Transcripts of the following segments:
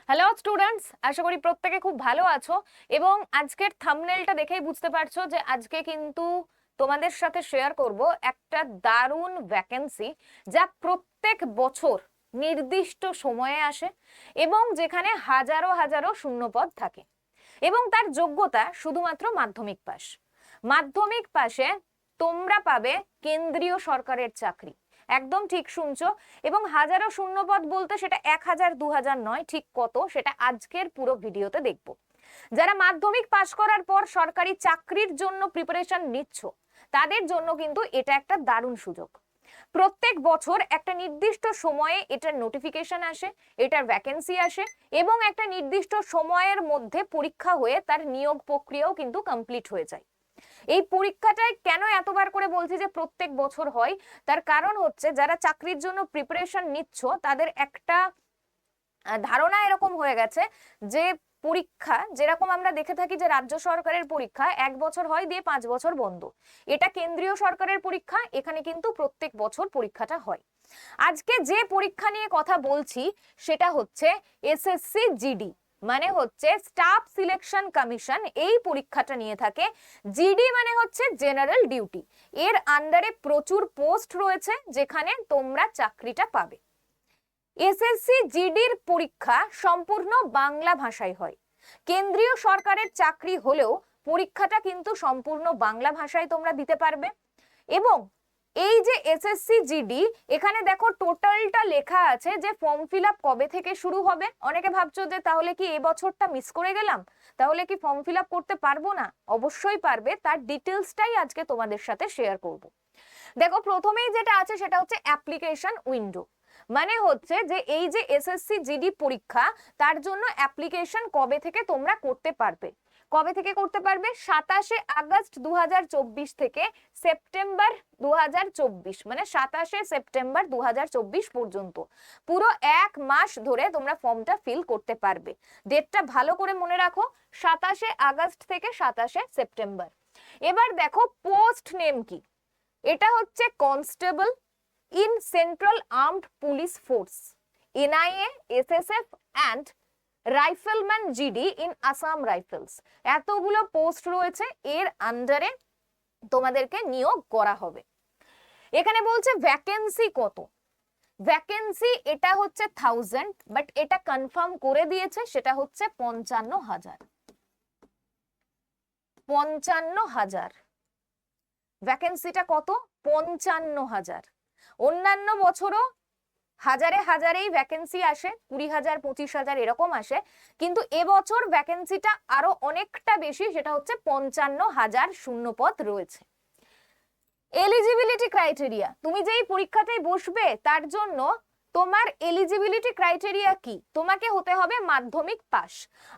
Hello students, আশা করি প্রত্যেকে খুব ভালো আছো এবং আজকের থাম্বনেলটা দেখেই বুঝতে পারছো যে আজকে কিন্তু তোমাদের সাথে শেয়ার করব একটা দারুণ ভ্যাকেন্সি যা প্রত্যেক বছর নির্দিষ্ট সময়ে আসে এবং যেখানে হাজারো হাজারো শূন্যপদ থাকে এবং তার যোগ্যতা শুধুমাত্র মাধ্যমিক পাস। মাধ্যমিক পাশে তোমরা পাবে কেন্দ্রীয় সরকারের চাকরি, একদম ঠিক শুনছো। এবং হাজারো শূন্যপদ বলতে সেটা 1000 2000 নয়, ঠিক কত সেটা আজকের পুরো ভিডিওতে দেখবো। যারা মাধ্যমিক পাশ করার পর সরকারি চাকরির জন্য প্রিপারেশন নিচ্ছ তাদের জন্য কিন্তু এটা একটা দারুণ সুযোগ। প্রত্যেক বছর একটা নির্দিষ্ট সময়ে এটার নোটিফিকেশন আসে, এটার ভ্যাকেন্সি আসে এবং একটা নির্দিষ্ট সময়ের মধ্যে পরীক্ষা হয়ে তার নিয়োগ প্রক্রিয়াও কিন্তু কমপ্লিট হয়ে যায়। এই পরীক্ষাটায় কেন এতবার করে বলছি যে প্রত্যেক বছর হয়, তার কারণ হচ্ছে যারা চাকরির জন্য প্রিপারেশন নিচ্ছ তাদের একটা ধারণা এরকম হয়ে গেছে যে পরীক্ষা যেরকম আমরা দেখে থাকি যে রাজ্য সরকারের পরীক্ষা 1 বছর হয় দিয়ে 5 বছর বন্ধ, এটা কেন্দ্রীয় সরকারের পরীক্ষা, এখানে কিন্তু প্রত্যেক বছর পরীক্ষাটা হয়। আজকে যে পরীক্ষা নিয়ে কথা বলছি সেটা হচ্ছে এসএসসি জিডি, মানে হচ্ছে স্টাফ সিলেকশন কমিশন এই পরীক্ষাটা নিয়ে থাকে। জিডি মানে হচ্ছে জেনারেল ডিউটি, এর আন্ডারে প্রচুর পোস্ট রয়েছে যেখানে তোমরা চাকরিটা পাবে। এসএসসি জিডির পরীক্ষা সম্পূর্ণ বাংলা ভাষায় হয়। কেন্দ্রীয় সরকারের চাকরি হলেও পরীক্ষাটা কিন্তু সম্পূর্ণ বাংলা ভাষায় তোমরা দিতে পারবে। এবং এই যে এসএসসি জিডি, এখানে দেখো টোটালটা লেখা আছে যে ফর্ম ফিল আপ কবে থেকে শুরু হবে। অনেকে ভাবছো যে তাহলে কি এই বছরটা মিস করে গেলাম, তাহলে কি ফর্ম ফিল আপ করতে পারবো না? অবশ্যই পারবে, তার ডিটেলসটাই আজকে তোমাদের সাথে শেয়ার করব। দেখো প্রথমেই যেটা আছে সেটা হচ্ছে অ্যাপ্লিকেশন উইন্ডো, মানে হচ্ছে যে এই যে এসএসসি জিডি পরীক্ষা তার জন্য অ্যাপ্লিকেশন কবে থেকে তোমরা করতে পারবে। কবে থেকে করতে পারবে? 27শে আগস্ট 2024 থেকে সেপ্টেম্বর 2024, মানে 27শে সেপ্টেম্বর 2024 পর্যন্ত পুরো 1 মাস ধরে তোমরা ফর্মটা ফিল করতে পারবে। ডেটটা ভালো করে মনে রাখো, 27শে আগস্ট থেকে 27শে সেপ্টেম্বর। এবার দেখো পোস্ট নেম কি, এটা হচ্ছে constable in central armed police force, NIA, SSF and rifleman GD in Assam rifles. এতগুলো পোস্ট রয়েছে, এর আন্ডারে তোমাদেরকে নিয়োগ করা হবে। এখানে বলছে ভ্যাকেন্সি কত। ভ্যাকেন্সি এটা হচ্ছে 1000, বাট এটা কনফার্ম করে দিয়েছে সেটা হচ্ছে 55,000। 55,000 ভ্যাকেন্সিটা কত? 55,000। অন্যান্য বছরও হাজারে হাজারেই ভ্যাকেন্সি আসে, 20,000 25,000 এরকম আসে, কিন্তু এবছর ভ্যাকেন্সিটা আরো অনেকটা বেশি, সেটা হচ্ছে 55,000 শূন্যপদ রয়েছে। এলিজিবিলিটি ক্রাইটেরিয়া, তুমি যেই পরীক্ষাতেই বসবে তার জন্য তোমার এলিজিবিলিটি ক্রাইটেরিয়া কি? তোমাকে হতে হবে মাধ্যমিক পাস,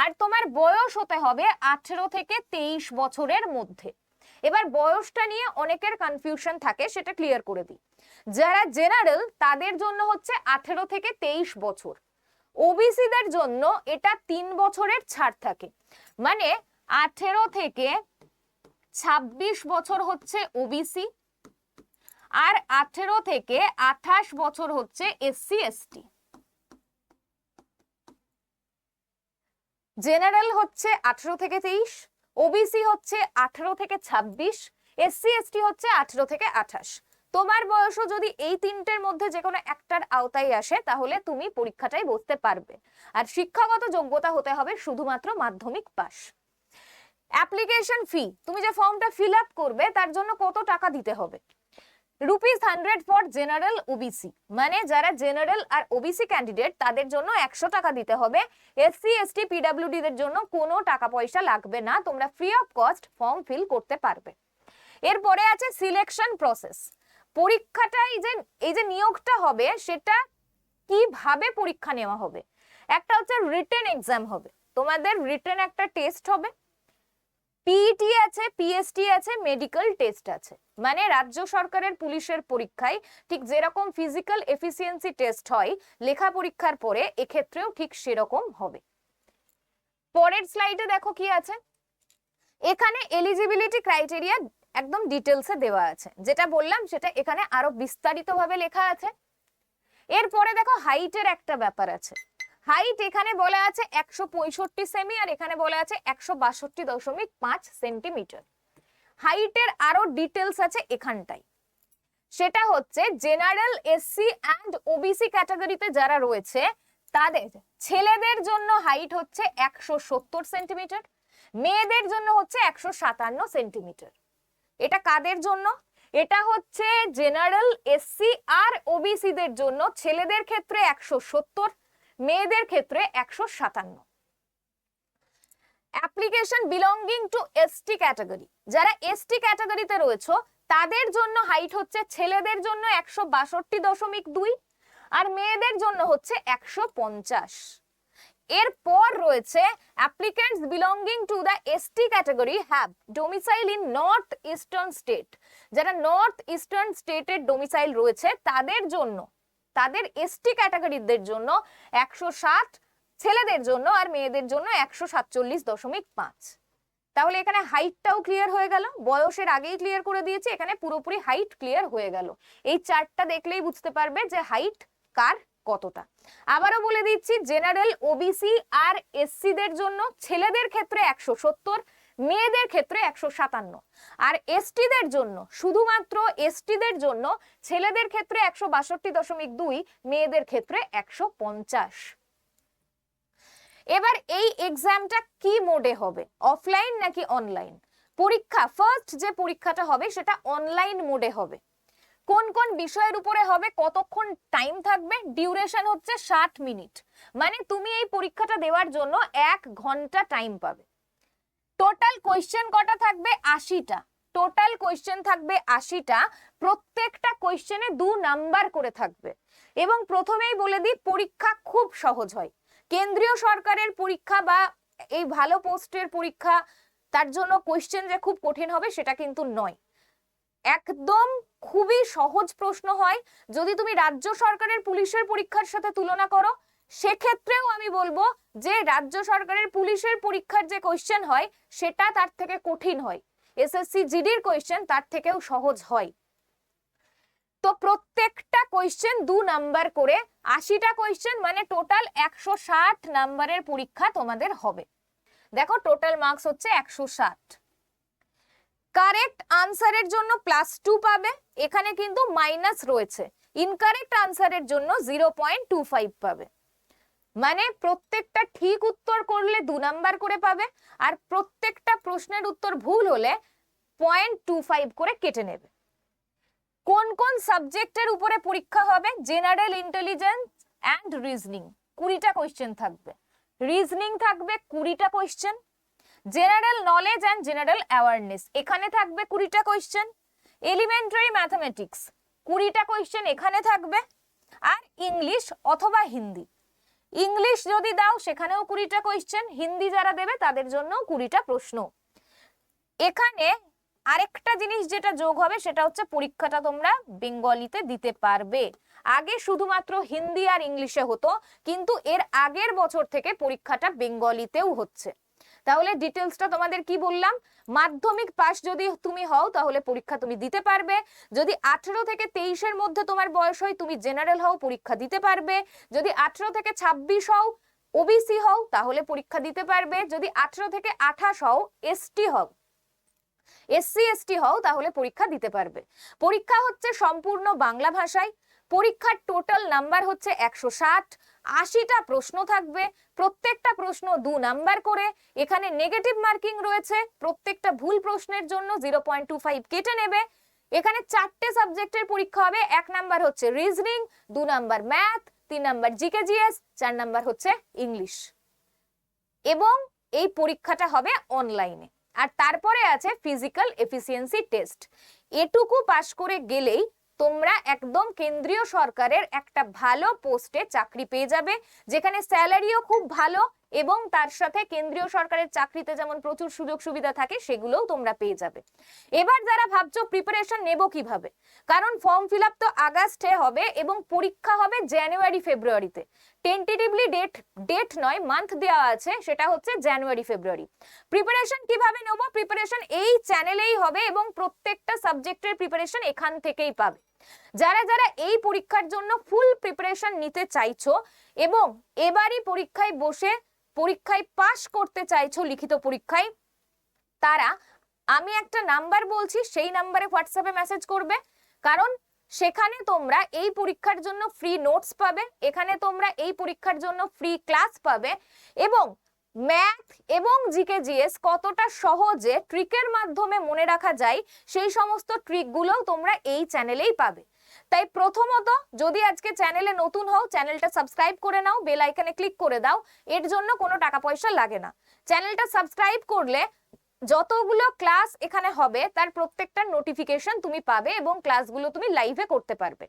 আর তোমার বয়স হতে হবে 18 থেকে 23 বছরের মধ্যে। এবার বয়সটা নিয়ে অনেকের কনফিউশন থাকে, সেটা ক্লিয়ার করে দিই। যারা জেনারেল তাদের জন্য হচ্ছে 18 থেকে 23 বছর। ওবিসিদের জন্য এটা 3 বছরের ছাড় থাকে, মানে 18 থেকে 26 বছর হচ্ছে ওবিসি, আর 18 থেকে 28 বছর হচ্ছে এসসি এসটি। জেনারেল হচ্ছে 18 থেকে 23, ওবিসি হচ্ছে 18 থেকে 26, এসসি এসটি হচ্ছে 18 থেকে 28। তোমার বয়সও যদি এই তিনটের মধ্যে যে কোনো একটার আওতায় আসে তাহলে তুমি পরীক্ষাটাই বসতে পারবে। আর শিক্ষাগত যোগ্যতা হতে হবে শুধুমাত্র মাধ্যমিক পাস। অ্যাপ্লিকেশন ফি, তুমি যে ফর্মটা ফিল আপ করবে তার জন্য কত টাকা দিতে হবে? ₹100 ফর জেনারেল ওবিসি, মানে যারা জেনারেল আর ওবিসি ক্যান্ডিডেট তাদের জন্য 100 টাকা দিতে হবে। এসসি এসটি পিডব্লিউডি দের জন্য কোনো টাকা পয়সা লাগবে না, তোমরা free of cost form fill করতে পারবে। এরপরে আছে সিলেকশন প্রসেস। পরীক্ষাটা এই যে নিয়োগটা হবে সেটা কিভাবে পরীক্ষা নেওয়া হবে। একটা হচ্ছে রিটেন এক্সাম হবে, তোমাদের রিটেন একটা টেস্ট হবে, পিইটি আছে, পিএসটি আছে, মেডিকেল টেস্ট আছে। মানে রাজ্য সরকারের পুলিশের পরীক্ষায় ঠিক যেরকম ফিজিক্যাল এফিসিয়েন্সি টেস্ট হয় লেখা পরীক্ষার পরে, এক্ষেত্রেও ঠিক সেরকম হবে। পরের স্লাইডে দেখো কি আছে, এখানে এলিজিবিলিটি ক্রাইটেরিয়া একদম ডিটেলসে দেওয়া আছে, যেটা বললাম সেটা এখানে আরো বিস্তারিতভাবে লেখা আছে। এরপরে দেখো হাইটের একটা ব্যাপার আছে। হাইট এখানে বলা আছে 165 সেমি আর এখানে বলা আছে 162.5 সেন্টিমিটার। হাইটের আরো ডিটেলস আছে এখানটাই, সেটা হচ্ছে জেনারেল, এসসি অ্যান্ড ওবিসি ক্যাটাগরিতে যারা রয়েছে তাদের ছেলেদের জন্য হাইট হচ্ছে 170 সেন্টিমিটার, মেয়েদের জন্য হচ্ছে 157 সেন্টিমিটার। এটা কাদের জন্য? এটা হচ্ছে জেনারেল, এসসি আর ওবিসি দের জন্য, ছেলেদের ক্ষেত্রে 170, মেয়েদের ক্ষেত্রে 157। Application belonging to ST category, যারা এসটি ক্যাটাগরিতে রয়েছে তাদের জন্য হাইট হচ্ছে ছেলেদের জন্য 162.2 আর মেয়েদের জন্য হচ্ছে 150। এরপর রয়েছে applicants belonging to the ST category have domicile in north eastern state, যারা নর্থ ইস্টার্ন স্টেটের ডোমিসাইল রয়েছে তাদের জন্য, তাদের এসটি ক্যাটাগরিদের জন্য 160, ছেলেদের জন্য আর মেয়েদের জন্য 147.5। তাহলে এখানে হাইটটাও ক্লিয়ার হয়ে গেল, বয়সের আগেই ক্লিয়ার করে দিয়েছি, এখানে পুরোপুরি হাইট ক্লিয়ার হয়ে গেল। এই চার্টটা দেখলেই বুঝতে পারবে যে হাইট কার কতটা। আবারও বলে দিচ্ছি, জেনারেল, ওবিসি আর এসসি দের জন্য ছেলেদের ক্ষেত্রে 170, মেয়েদের ক্ষেত্রে 157, আর এসটি দের জন্য, শুধুমাত্র এসটি দের জন্য ছেলেদের ক্ষেত্রে 162.2, মেয়েদের ক্ষেত্রে 150। এবার এই এক্সামটা কি মোডে হবে, অফলাইন নাকি অনলাইন? পরীক্ষা ফার্স্ট যে পরীক্ষাটা হবে সেটা অনলাইন মোডে হবে। কোন কোন বিষয়ের উপরে হবে, কতক্ষণ টাইম থাকবে? ডিউরেশন হচ্ছে 60 মিনিট, মানে তুমি এই পরীক্ষাটা দেওয়ার জন্য 1 ঘন্টা টাইম পাবে। টোটাল কোয়েশ্চেন কটা থাকবে? 80টা। টোটাল কোয়েশ্চেন থাকবে 80টা, প্রত্যেকটা কোয়েশ্চেনে 2 নাম্বার করে থাকবে। এবং প্রথমেই বলে দিই, পরীক্ষা খুব সহজ হয়। কেন্দ্রীয় সরকারের পরীক্ষা বা এই ভালো পোস্টের পরীক্ষা, তার জন্য কোয়েশ্চেন যে খুব কঠিন হবে সেটা কিন্তু নয়, একদম খুবই সহজ প্রশ্ন হয়। যদি তুমি রাজ্য সরকারের পুলিশের পরীক্ষার সাথে তুলনা করো, সেক্ষেত্রেও আমি বলবো যে রাজ্য সরকারের পুলিশের পরীক্ষার যে কোয়েশ্চেন হয় সেটা তার থেকে কঠিন হয়, এসএসসি জিডির কোয়েশ্চেন তার থেকেও সহজ হয়। তো প্রত্যেকটা কোয়েশ্চেন 2 নাম্বার করে, 80টা কোয়েশ্চেন মানে টোটাল 160 নাম্বারের পরীক্ষা তোমাদের হবে। দেখো টোটাল মার্কস হচ্ছে 160। কারেক্ট আনসারের জন্য +2 পাবে, এখানে কিন্তু মাইনাস রয়েছে। ইনকারেক্ট আনসারের জন্য 0.25 পাবে, মানে প্রত্যেকটা ঠিক উত্তর করলে 2 নাম্বার করে পাবে, আর প্রত্যেকটা প্রশ্নের উত্তর ভুল হলে 0.25 করে কেটে নেবে। কোন কোন সাবজেক্টের উপরে পরীক্ষা হবে? জেনারেল ইন্টেলিজেন্স অ্যান্ড রিজনিং 20টা কোয়েশ্চেন থাকবে, রিজনিং থাকবে 20টা question, general knowledge and general awareness এখানে থাকবে 20টা কোয়েশ্চেন, এলিমেন্টারি ম্যাথমেটিক্স 20টা কোয়েশ্চেন এখানে থাকবে, আর ইংলিশ অথবা হিন্দি, ইংলিশ যদি দাও সেখানেও 20টা কোয়েশ্চেন, হিন্দি যারা দেবে তাদের জন্য 20টা প্রশ্ন। এখানে আরেকটা জিনিস যেটা যোগ হবে সেটা হচ্ছে পরীক্ষাটা তোমরা বেঙ্গলিতে দিতে পারবে। আগে শুধুমাত্র হিন্দি আর ইংলিশে হতো, কিন্তু এর আগের বছর থেকে পরীক্ষাটা বেঙ্গলিতেও হচ্ছে। তাহলে ডিটেলসটা তোমাদের কি বললাম, মাধ্যমিক পাস যদি তুমি হও তাহলে পরীক্ষা তুমি দিতে পারবে, যদি 18 থেকে 23 এর মধ্যে তোমার বয়স হয় তুমি জেনারেল হও পরীক্ষা দিতে পারবে, যদি 18 থেকে 26 হও ওবিসি হও তাহলে পরীক্ষা দিতে পারবে, যদি 18 থেকে 28 হও এসটি হও, এসসি এসটি হও তাহলে পরীক্ষা দিতে পারবে। পরীক্ষা হচ্ছে সম্পূর্ণ বাংলা ভাষায়, পরীক্ষার টোটাল নাম্বার হচ্ছে 160, 80টা প্রশ্ন থাকবে, প্রত্যেকটা প্রশ্ন 2 নাম্বার করে, এখানে নেগেটিভ মার্কিং রয়েছে, প্রত্যেকটা ভুল প্রশ্নের জন্য 0.25 কেটে নেবে। এখানে 4টে সাবজেক্টের পরীক্ষা হবে, 1 নাম্বার হচ্ছে reasoning, 2 number math, 3 number GK GS, 4 number হচ্ছে ইংলিশ। এবং এই পরীক্ষাটা হবে অনলাইনে। আর তারপরে আছে ফিজিক্যাল এফিসিয়েন্সি টেস্ট। এটুকু পাস করে গেলেই তোমরা একদম কেন্দ্রীয় সরকারের একটা ভালো পোস্টে চাকরি পেয়ে যাবে, যেখানে স্যালারিও খুব ভালো এবং তার সাথে কেন্দ্রীয় সরকারের চাকরিতে যেমন প্রচুর সুযোগ সুবিধা থাকে সেগুলোও তোমরা পেয়ে যাবে। এবার যারা ভাবছো প্রিপারেশন নেব কিভাবে, কারণ ফর্ম ফিল আপ তো আগস্টে হবে এবং পরীক্ষা হবে জানুয়ারি ফেব্রুয়ারিতে। টেন্টেটিভলি ডেট নয়, মান্থ দেওয়া আছে, সেটা হচ্ছে জানুয়ারি ফেব্রুয়ারি। প্রিপারেশন কিভাবে নেব? প্রিপারেশন এই চ্যানেলেই হবে এবং প্রত্যেকটা সাবজেক্টের প্রিপারেশন এখান থেকেই পাবে। যারা যারা এই পরীক্ষার জন্য ফুল প্রিপারেশন নিতে চাইছো এবং এবারই পরীক্ষায় বসে পরীক্ষায় পাশ করতে চাইছো লিখিত পরীক্ষায়, তারা আমি একটা নাম্বার বলছি, সেই নাম্বারে হোয়াটসঅ্যাপে মেসেজ করবে। কারণ সেখানে তোমরা এই পরীক্ষার জন্য ফ্রি নোটস পাবে, এখানে তোমরা এই পরীক্ষার জন্য ফ্রি ক্লাস পাবে এবং ম্যাথ এবং জিকে জিএস কতটা সহজে ট্রিকের মাধ্যমে মনে রাখা যায় সেই সমস্ত ট্রিকগুলো তোমরা এই চ্যানেলেই পাবে। তাই প্রথমত যদি আজকে চ্যানেলে নতুন হও, চ্যানেলটা সাবস্ক্রাইব করে নাও, বেল আইকনে ক্লিক করে দাও, এর জন্য কোনো টাকা পয়সা লাগে না। চ্যানেলটা সাবস্ক্রাইব করলে যতগুলো ক্লাস এখানে হবে তার প্রত্যেকটা নোটিফিকেশন তুমি পাবে এবং ক্লাসগুলো তুমি লাইভে করতে পারবে।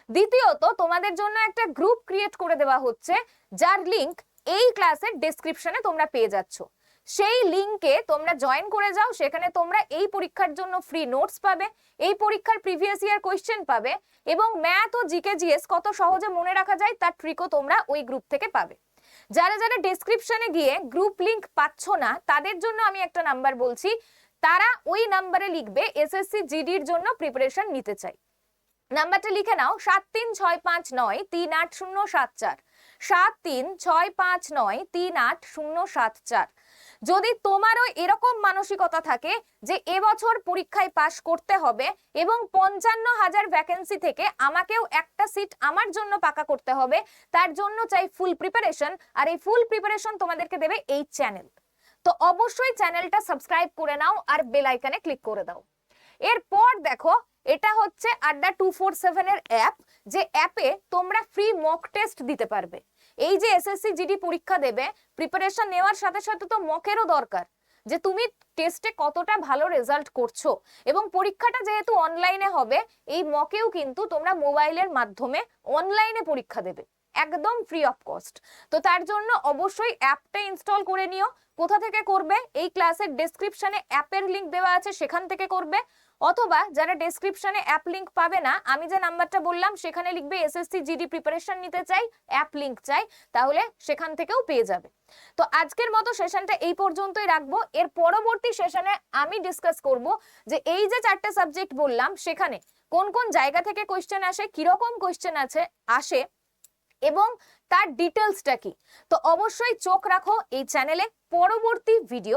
দ্বিতীয়ত তোমাদের জন্য একটা গ্রুপ ক্রিয়েট করে দেওয়া হচ্ছে, যার লিংক এই ক্লাসের ডেসক্রিপশনে তোমরা পেয়ে যাচ্ছ। সেই লিংকে তোমরা জয়েন করে যাও, সেখানে তোমরা এই পরীক্ষার জন্য ফ্রি নোটস পাবে, এই পরীক্ষার প্রিভিয়াস ইয়ার কোয়েশ্চেন পাবে এবং ম্যাথ ও জিকে জিএস কত সহজে মনে রাখা যায় তার ট্রিকও তোমরা ওই গ্রুপ থেকে পাবে। যারা যারা ডেসক্রিপশনে গিয়ে গ্রুপ লিংক পাচ্ছ না তাদের জন্য আমি একটা নাম্বার বলছি, তারা ওই নাম্বারে লিখবে এসএসসি জিডির জন্য প্রিপারেশন নিতে চাই। নাম্বারটা লিখে নাও 7365938074, 7365938074। যদি তোমারও এরকম মানসিকতা থাকে যে এবছর পরীক্ষায় পাশ করতে হবে এবং 55,000 ভ্যাকেন্সি থেকে আমাকেও একটা সিট আমার জন্য পাকা করতে হবে, তার জন্য চাই ফুল প্রিপারেশন, আর এই ফুল প্রিপারেশন তোমাদেরকে দেবে এই চ্যানেল, তো অবশ্যই চ্যানেলটা সাবস্ক্রাইব করে নাও আর বেল আইকনে ক্লিক করে দাও। এরপর দেখো, এটা হচ্ছে আড্ডা 247 এর অ্যাপ, যে অ্যাপে তোমরা ফ্রি মক টেস্ট দিতে পারবে। এই যে এসএসসি জিডি পরীক্ষা দেবে, প্রিপারেশন নেওয়ার সাথে সাথে তো মকেরও দরকার, যে তুমি টেস্টে কতটা ভালো রেজাল্ট করছো, এবং পরীক্ষাটা যেহেতু অনলাইনে হবে এই মকেও কিন্তু তোমরা মোবাইলের মাধ্যমে অনলাইনে পরীক্ষা দেবে, একদম ফ্রি অফ কস্ট। তো তার জন্য অবশ্যই অ্যাপটা ইনস্টল করে নিও। কোথা থেকে করবে? এই ক্লাসের ডেসক্রিপশনে অ্যাপের লিংক দেওয়া আছে, সেখান থেকে করবে। অথবা যারা ডেসক্রিপশনে অ্যাপ লিংক পাবে না, আমি যে নাম্বারটা বললাম সেখানে লিখবে এসএসসি জিডি প্রিপারেশন নিতে চাই, অ্যাপ লিংক চাই, তাহলে সেখান থেকেও পেয়ে যাবে। তো আজকের মতো সেশনটা এই পর্যন্তই রাখবো। এর পরবর্তী সেশনে আমি ডিসকাস করব যে এই যে 4টে সাবজেক্ট বললাম সেখানে কোন কোন জায়গা থেকে কোশ্চেন আসে, কিরকম কোশ্চেন আসে এবং তার ডিটেলসটা কি। তো অবশ্যই চোখ রাখো এই চ্যানেলে, পরবর্তী ভিডিও